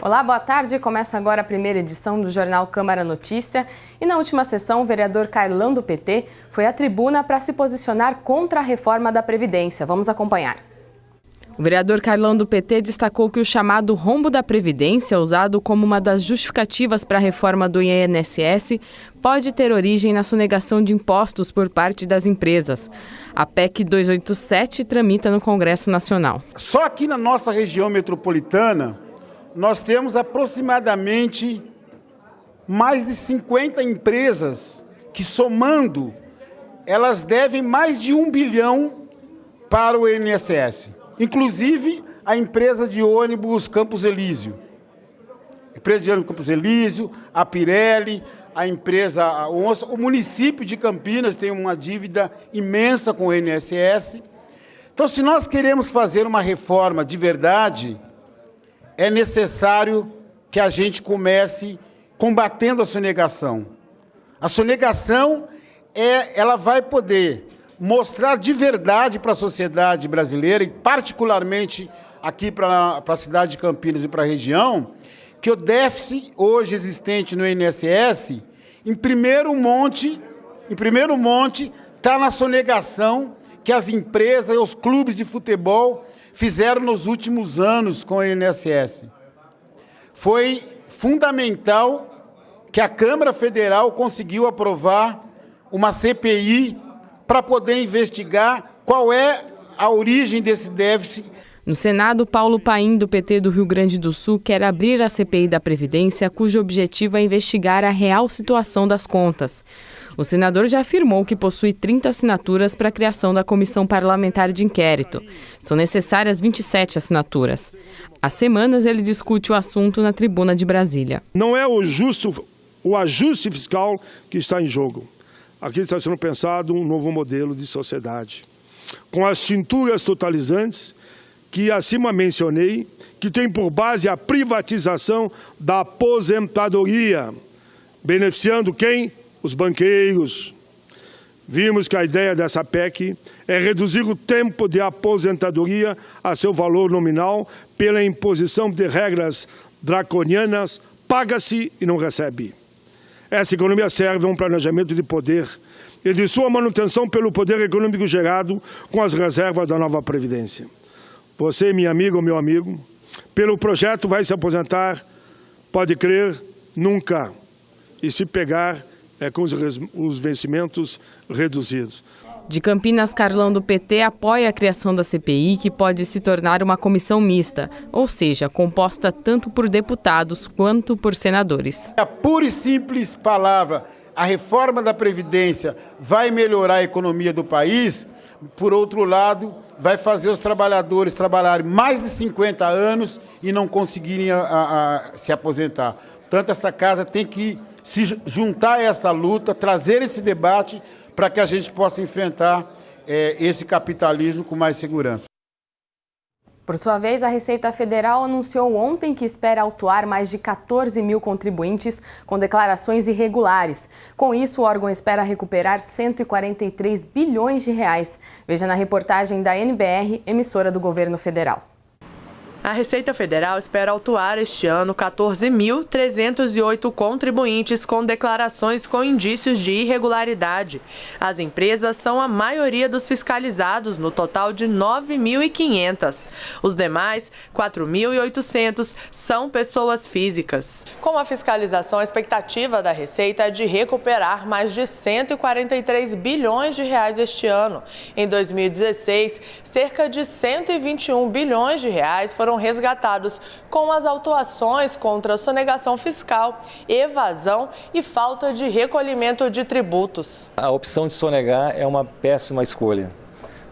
Olá, boa tarde. Começa agora a primeira edição do Jornal Câmara Notícia. E na última sessão, o vereador Carlão do PT foi à tribuna para se posicionar contra a reforma da Previdência. Vamos acompanhar. O vereador Carlão do PT destacou que o chamado rombo da Previdência, usado como uma das justificativas para a reforma do INSS, pode ter origem na sonegação de impostos por parte das empresas. A PEC 287 tramita no Congresso Nacional. Só aqui na nossa região metropolitana, nós temos aproximadamente mais de 50 empresas que, somando, elas devem mais de 1 bilhão para o INSS. Inclusive, a empresa de ônibus Campos Elísio. A empresa de ônibus Campos Elísio, a Pirelli, a empresa a Onça, o município de Campinas tem uma dívida imensa com o INSS. Então, se nós queremos fazer uma reforma de verdade, é necessário que a gente comece combatendo a sonegação. A sonegação, ela vai poder mostrar de verdade para a sociedade brasileira, e particularmente aqui para a cidade de Campinas e para a região, que o déficit hoje existente no INSS, em primeiro monte, está na sonegação que as empresas e os clubes de futebol fizeram nos últimos anos com o INSS. Foi fundamental que a Câmara Federal conseguiu aprovar uma CPI para poder investigar qual é a origem desse déficit. No Senado, Paulo Paim, do PT do Rio Grande do Sul, quer abrir a CPI da Previdência, cujo objetivo é investigar a real situação das contas. O senador já afirmou que possui 30 assinaturas para a criação da Comissão Parlamentar de Inquérito. São necessárias 27 assinaturas. Há semanas ele discute o assunto na tribuna de Brasília. Não é o ajuste fiscal que está em jogo. Aqui está sendo pensado um novo modelo de sociedade, com as tinturas totalizantes que acima mencionei, que tem por base a privatização da aposentadoria, beneficiando quem? Os banqueiros. Vimos que a ideia dessa PEC é reduzir o tempo de aposentadoria a seu valor nominal pela imposição de regras draconianas, paga-se e não recebe. Essa economia serve a um planejamento de poder e de sua manutenção pelo poder econômico gerado com as reservas da nova Previdência. Você, minha amiga ou meu amigo, pelo projeto vai se aposentar, pode crer, nunca. E se pegar, é com os vencimentos reduzidos. De Campinas, Carlão do PT apoia a criação da CPI, que pode se tornar uma comissão mista, ou seja, composta tanto por deputados quanto por senadores. A pura e simples palavra, a reforma da Previdência vai melhorar a economia do país, por outro lado, vai fazer os trabalhadores trabalharem mais de 50 anos e não conseguirem se aposentar. Portanto, essa casa tem que se juntar a essa luta, trazer esse debate para que a gente possa enfrentar esse capitalismo com mais segurança. Por sua vez, a Receita Federal anunciou ontem que espera autuar mais de 14 mil contribuintes com declarações irregulares. Com isso, o órgão espera recuperar 143 bilhões de reais. Veja na reportagem da NBR, emissora do governo federal. A Receita Federal espera autuar este ano 14.308 contribuintes com declarações com indícios de irregularidade. As empresas são a maioria dos fiscalizados, no total de 9.500. Os demais, 4.800, são pessoas físicas. Com a fiscalização, a expectativa da Receita é de recuperar mais de 143 bilhões de reais este ano. Em 2016, cerca de 121 bilhões de reais foram resgatados com as autuações contra a sonegação fiscal, evasão e falta de recolhimento de tributos. A opção de sonegar é uma péssima escolha,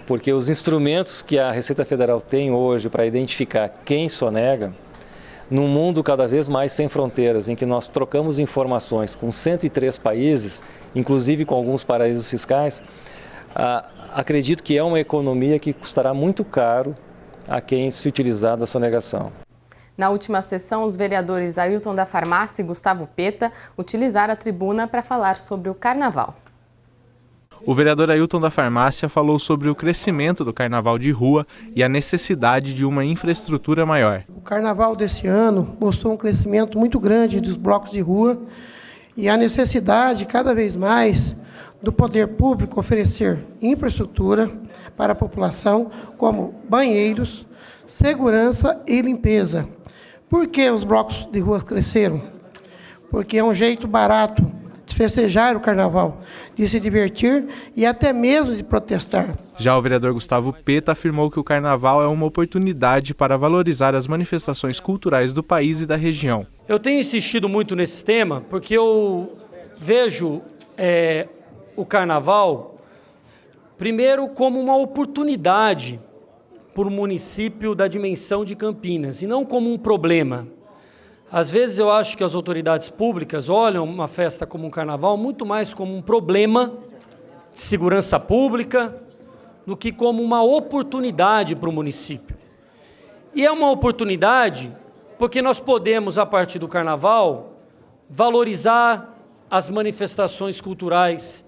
porque os instrumentos que a Receita Federal tem hoje para identificar quem sonega, num mundo cada vez mais sem fronteiras, em que nós trocamos informações com 103 países, inclusive com alguns paraísos fiscais, acredito que é uma economia que custará muito caro a quem se utilizar da sonegação. Na última sessão, os vereadores Ailton da Farmácia e Gustavo Peta utilizaram a tribuna para falar sobre o Carnaval. O vereador Ailton da Farmácia falou sobre o crescimento do carnaval de rua e a necessidade de uma infraestrutura maior. O carnaval desse ano mostrou um crescimento muito grande dos blocos de rua e a necessidade, cada vez mais, do poder público oferecer infraestrutura para a população, como banheiros, segurança e limpeza. Por que os blocos de rua cresceram? Porque é um jeito barato de festejar o carnaval, de se divertir e até mesmo de protestar. Já o vereador Gustavo Peta afirmou que o carnaval é uma oportunidade para valorizar as manifestações culturais do país e da região. Eu tenho insistido muito nesse tema porque eu vejo o carnaval, primeiro, como uma oportunidade para o município da dimensão de Campinas, e não como um problema. Às vezes eu acho que as autoridades públicas olham uma festa como um carnaval muito mais como um problema de segurança pública do que como uma oportunidade para o município. E é uma oportunidade porque nós podemos, a partir do carnaval, valorizar as manifestações culturais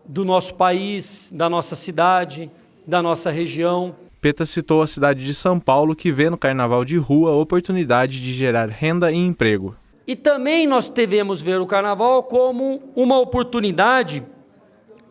do nosso país, da nossa cidade, da nossa região. Peta citou a cidade de São Paulo, que vê no carnaval de rua a oportunidade de gerar renda e emprego. E também nós devemos ver o carnaval como uma oportunidade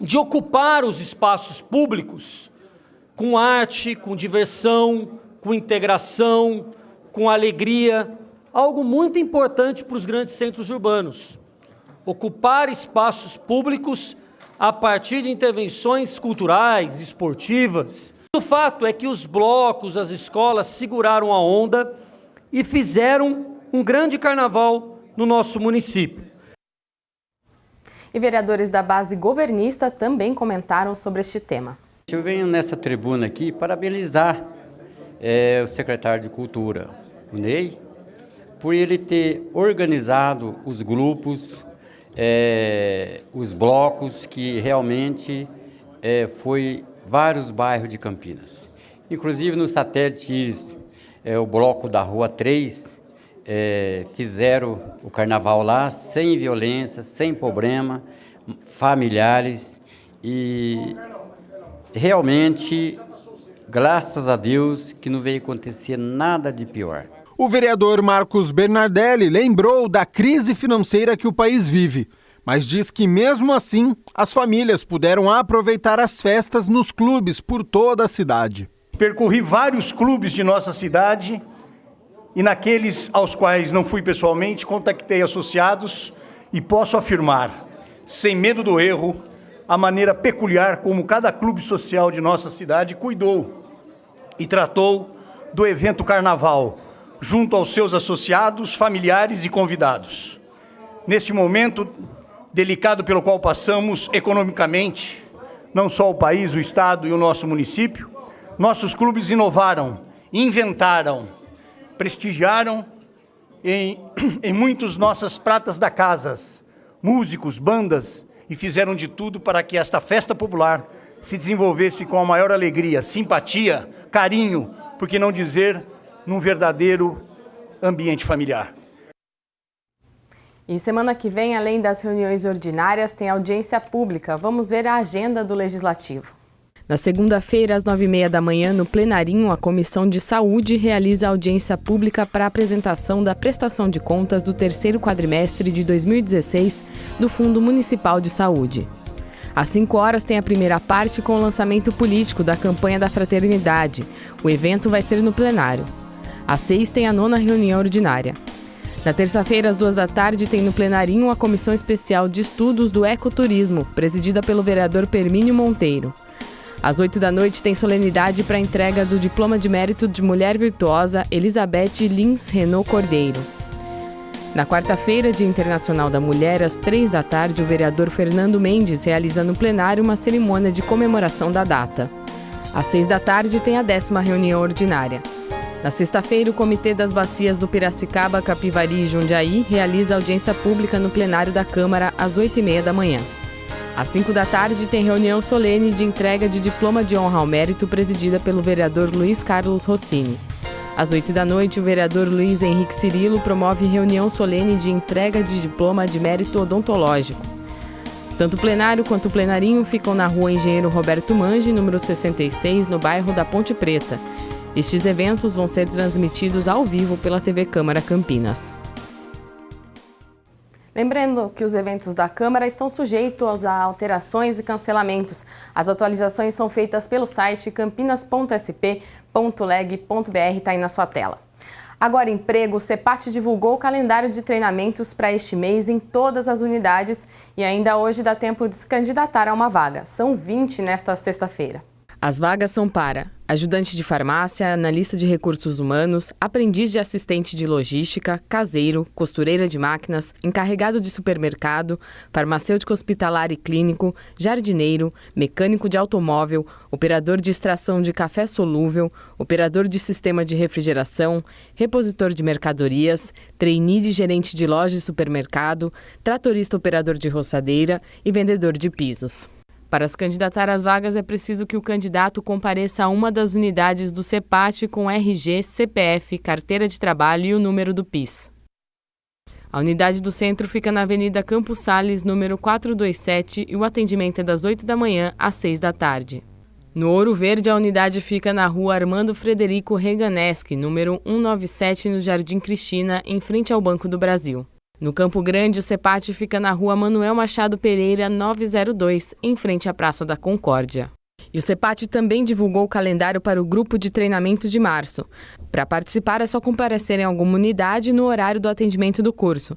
de ocupar os espaços públicos com arte, com diversão, com integração, com alegria, algo muito importante para os grandes centros urbanos. Ocupar espaços públicos a partir de intervenções culturais, esportivas. O fato é que os blocos, as escolas seguraram a onda e fizeram um grande carnaval no nosso município. E vereadores da base governista também comentaram sobre este tema. Eu venho nessa tribuna aqui parabenizar o secretário de Cultura, o Ney, por ele ter organizado os grupos, os blocos, que realmente foi vários bairros de Campinas. Inclusive no satélite Íris, o bloco da Rua 3, fizeram o carnaval lá sem violência, sem problema, familiares, e realmente, graças a Deus, que não veio acontecer nada de pior. O vereador Marcos Bernardelli lembrou da crise financeira que o país vive, mas diz que mesmo assim as famílias puderam aproveitar as festas nos clubes por toda a cidade. Percorri vários clubes de nossa cidade e naqueles aos quais não fui pessoalmente, contactei associados e posso afirmar, sem medo do erro, a maneira peculiar como cada clube social de nossa cidade cuidou e tratou do evento carnaval, junto aos seus associados, familiares e convidados. Neste momento delicado pelo qual passamos economicamente, não só o país, o estado e o nosso município, nossos clubes inovaram, inventaram, prestigiaram em muitas nossas pratas da casa, músicos, bandas, e fizeram de tudo para que esta festa popular se desenvolvesse com a maior alegria, simpatia, carinho, por que não dizer, num verdadeiro ambiente familiar. E semana que vem, além das reuniões ordinárias, tem audiência pública. Vamos ver a agenda do Legislativo. Na segunda-feira, às 9h30 da manhã, no plenarinho, a Comissão de Saúde realiza audiência pública para a apresentação da prestação de contas do terceiro quadrimestre de 2016 do Fundo Municipal de Saúde. Às 5 horas tem a primeira parte com o lançamento político da campanha da Fraternidade. O evento vai ser no plenário. Às 6 tem a 9ª reunião ordinária. Na terça-feira, às 2 da tarde, tem no plenarinho a Comissão Especial de Estudos do Ecoturismo, presidida pelo vereador Permínio Monteiro. Às 8 da noite, tem solenidade para a entrega do Diploma de Mérito de Mulher Virtuosa Elizabeth Lins Renault Cordeiro. Na quarta-feira, Dia Internacional da Mulher, às 3 da tarde, o vereador Fernando Mendes realiza no plenário uma cerimônia de comemoração da data. Às 6 da tarde, tem a 10ª reunião ordinária. Na sexta-feira, o Comitê das Bacias do Piracicaba, Capivari e Jundiaí realiza audiência pública no plenário da Câmara às 8h30 da manhã. Às 5 da tarde, tem reunião solene de entrega de Diploma de Honra ao Mérito, presidida pelo vereador Luiz Carlos Rossini. Às 8 da noite, o vereador Luiz Henrique Cirilo promove reunião solene de entrega de Diploma de Mérito Odontológico. Tanto o plenário quanto o plenarinho ficam na rua Engenheiro Roberto Mange, número 66, no bairro da Ponte Preta. Estes eventos vão ser transmitidos ao vivo pela TV Câmara Campinas. Lembrando que os eventos da Câmara estão sujeitos a alterações e cancelamentos. As atualizações são feitas pelo site campinas.sp.leg.br, está aí na sua tela. Agora, emprego, o CEPAT divulgou o calendário de treinamentos para este mês em todas as unidades e ainda hoje dá tempo de se candidatar a uma vaga. São 20 nesta sexta-feira. As vagas são para ajudante de farmácia, analista de recursos humanos, aprendiz de assistente de logística, caseiro, costureira de máquinas, encarregado de supermercado, farmacêutico hospitalar e clínico, jardineiro, mecânico de automóvel, operador de extração de café solúvel, operador de sistema de refrigeração, repositor de mercadorias, trainee de gerente de loja e supermercado, tratorista operador de roçadeira e vendedor de pisos. Para se candidatar às vagas, é preciso que o candidato compareça a uma das unidades do CEPAT com RG, CPF, carteira de trabalho e o número do PIS. A unidade do centro fica na Avenida Campos Sales, número 427, e o atendimento é das 8 da manhã às 6 da tarde. No Ouro Verde, a unidade fica na rua Armando Frederico Reganeschi, número 197, no Jardim Cristina, em frente ao Banco do Brasil. No Campo Grande, o CEPAT fica na rua Manuel Machado Pereira, 902, em frente à Praça da Concórdia. E o CEPAT também divulgou o calendário para o grupo de treinamento de março. Para participar, é só comparecer em alguma unidade no horário do atendimento do curso.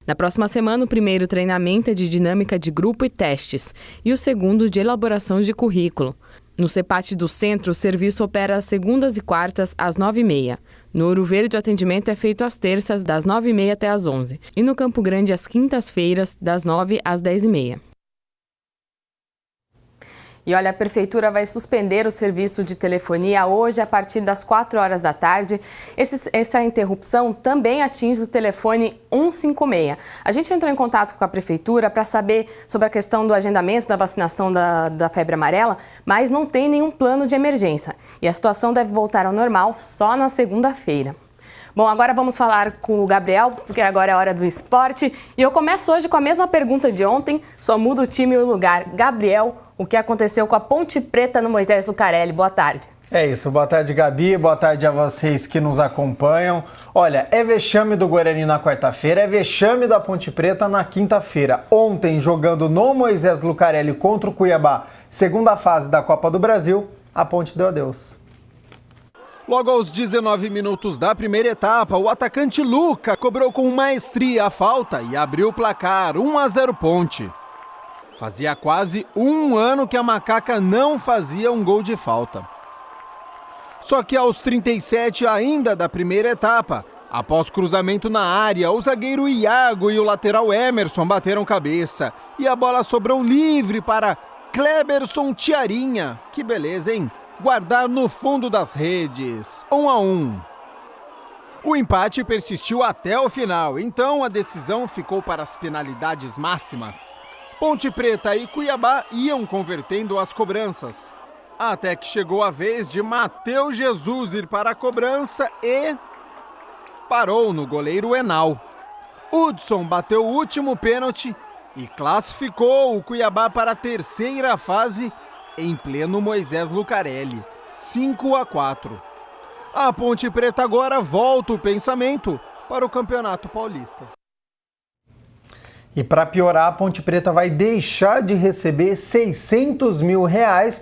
Na próxima semana, o primeiro treinamento é de dinâmica de grupo e testes, e o segundo de elaboração de currículo. No CEPAT do Centro, o serviço opera às segundas e quartas, às 9h30. No Ouro Verde, o atendimento é feito às terças, das 9h30 até às 11h. E no Campo Grande, às quintas-feiras, das 9h às 10h30. E olha, a Prefeitura vai suspender o serviço de telefonia hoje a partir das 4 horas da tarde. Essa interrupção também atinge o telefone 156. A gente entrou em contato com a Prefeitura para saber sobre a questão do agendamento da vacinação da febre amarela, mas não tem nenhum plano de emergência. E a situação deve voltar ao normal só na segunda-feira. Bom, agora vamos falar com o Gabriel, porque agora é a hora do esporte. E eu começo hoje com a mesma pergunta de ontem, só muda o time e o lugar. Gabriel, o que aconteceu com a Ponte Preta no Moisés Lucarelli? Boa tarde. É isso, boa tarde, Gabi, boa tarde a vocês que nos acompanham. Olha, é vexame do Guarani na quarta-feira, é vexame da Ponte Preta na quinta-feira. Ontem, jogando no Moisés Lucarelli contra o Cuiabá, segunda fase da Copa do Brasil, a Ponte deu adeus. Logo aos 19 minutos da primeira etapa, o atacante Luca cobrou com maestria a falta e abriu o placar, 1-0 Ponte. Fazia quase um ano que a Macaca não fazia um gol de falta. Só que aos 37 ainda da primeira etapa, após cruzamento na área, o zagueiro Iago e o lateral Emerson bateram cabeça e a bola sobrou livre para Kleberson Tiarinha. Que beleza, hein? Guardar no fundo das redes, 1-1. O empate persistiu até o final, então a decisão ficou para as penalidades máximas. Ponte Preta e Cuiabá iam convertendo as cobranças, até que chegou a vez de Matheus Jesus ir para a cobrança e parou no goleiro Henal. Hudson bateu o último pênalti e classificou o Cuiabá para a terceira fase em pleno Moisés Lucarelli, 5-4. A Ponte Preta agora volta o pensamento para o Campeonato Paulista. E para piorar, a Ponte Preta vai deixar de receber R$600 mil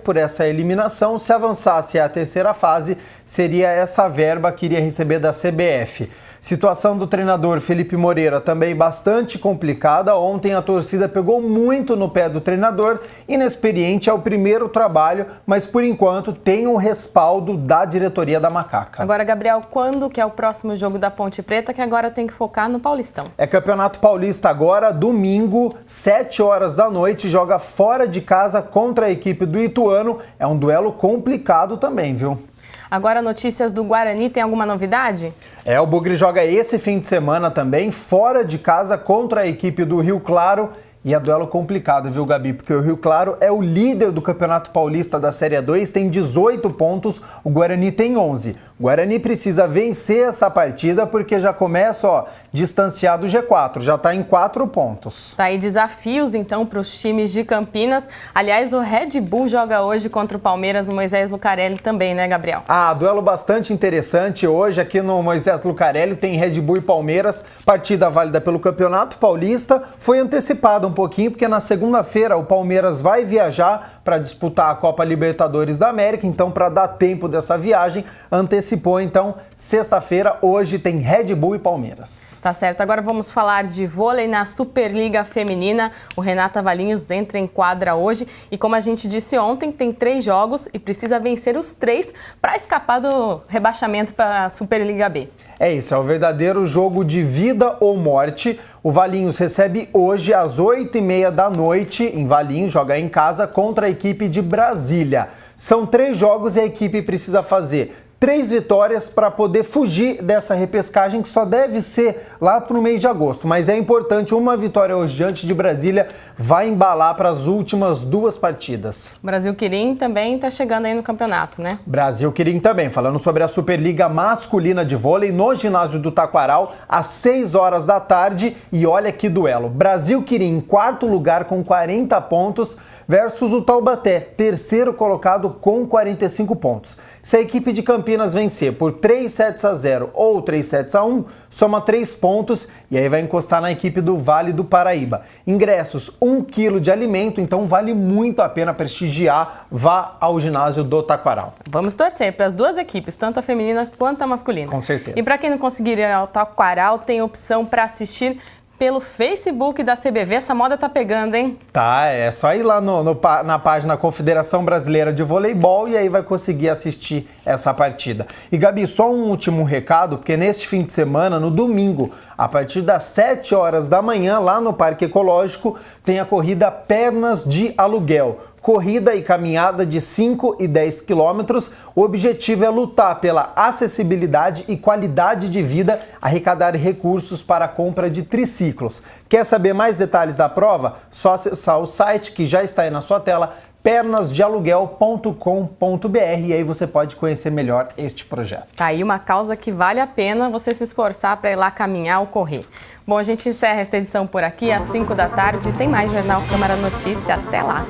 por essa eliminação. Se avançasse à terceira fase, seria essa verba que iria receber da CBF. Situação do treinador Felipe Moreira também bastante complicada. Ontem a torcida pegou muito no pé do treinador. Inexperiente, é o primeiro trabalho, mas por enquanto tem um respaldo da diretoria da Macaca. Agora, Gabriel, quando que é o próximo jogo da Ponte Preta, que agora tem que focar no Paulistão? É Campeonato Paulista agora, domingo, 7 horas da noite, joga fora de casa contra a equipe do Ituano. É um duelo complicado também, viu? Agora, notícias do Guarani, tem alguma novidade? O Bugre joga esse fim de semana também, fora de casa, contra a equipe do Rio Claro. E é duelo complicado, viu, Gabi? Porque o Rio Claro é o líder do Campeonato Paulista da Série 2, tem 18 pontos, o Guarani tem 11. O Guarani precisa vencer essa partida porque já começa, distanciar do G4, já está em 4 pontos. Tá aí desafios, então, para os times de Campinas. Aliás, o Red Bull joga hoje contra o Palmeiras no Moisés Lucarelli também, né, Gabriel? Duelo bastante interessante hoje aqui no Moisés Lucarelli, tem Red Bull e Palmeiras, partida válida pelo Campeonato Paulista, foi antecipada um pouquinho, porque na segunda-feira o Palmeiras vai viajar para disputar a Copa Libertadores da América, então para dar tempo dessa viagem, antecipou, então, sexta-feira, hoje tem Red Bull e Palmeiras. Tá certo, agora vamos falar de vôlei na Superliga Feminina. O Renata Valinhos entra em quadra hoje e, como a gente disse ontem, tem 3 jogos e precisa vencer os 3 para escapar do rebaixamento para a Superliga B. É isso, é o verdadeiro jogo de vida ou morte. O Valinhos recebe hoje às 8h30 da noite, em Valinhos, joga em casa contra a equipe de Brasília. São 3 jogos e a equipe precisa fazer 3 vitórias para poder fugir dessa repescagem que só deve ser lá para o mês de agosto. Mas é importante, uma vitória hoje diante de Brasília vai embalar para as últimas 2 partidas. O Brasil Quirim também está chegando aí no campeonato, né? Brasil Quirim também, falando sobre a Superliga Masculina de Vôlei no ginásio do Taquaral, às 6 horas da tarde. E olha que duelo. Brasil Quirim em 4º lugar com 40 pontos versus o Taubaté, 3º colocado com 45 pontos. Se a equipe de Campinas vencer por 3-0 ou 3-1, soma 3 pontos e aí vai encostar na equipe do Vale do Paraíba. Ingressos, 1 quilo de alimento, então vale muito a pena prestigiar. Vá ao ginásio do Taquaral. Vamos torcer para as 2 equipes, tanto a feminina quanto a masculina. Com certeza. E para quem não conseguir ir ao Taquaral, tem opção para assistir pelo Facebook da CBV. Essa moda tá pegando, hein? Tá, é só ir lá na página Confederação Brasileira de Voleibol e aí vai conseguir assistir essa partida. E Gabi, só um último recado, porque neste fim de semana, no domingo, a partir das 7 horas da manhã, lá no Parque Ecológico, tem a corrida Pernas de Aluguel. Corrida e caminhada de 5 e 10 quilômetros. O objetivo é lutar pela acessibilidade e qualidade de vida, arrecadar recursos para a compra de triciclos. Quer saber mais detalhes da prova? Só acessar o site que já está aí na sua tela, pernasdealuguel.com.br, e aí você pode conhecer melhor este projeto. Tá aí uma causa que vale a pena você se esforçar para ir lá caminhar ou correr. Bom, a gente encerra esta edição por aqui, às 5 da tarde. Tem mais Jornal Câmara Notícia. Até lá!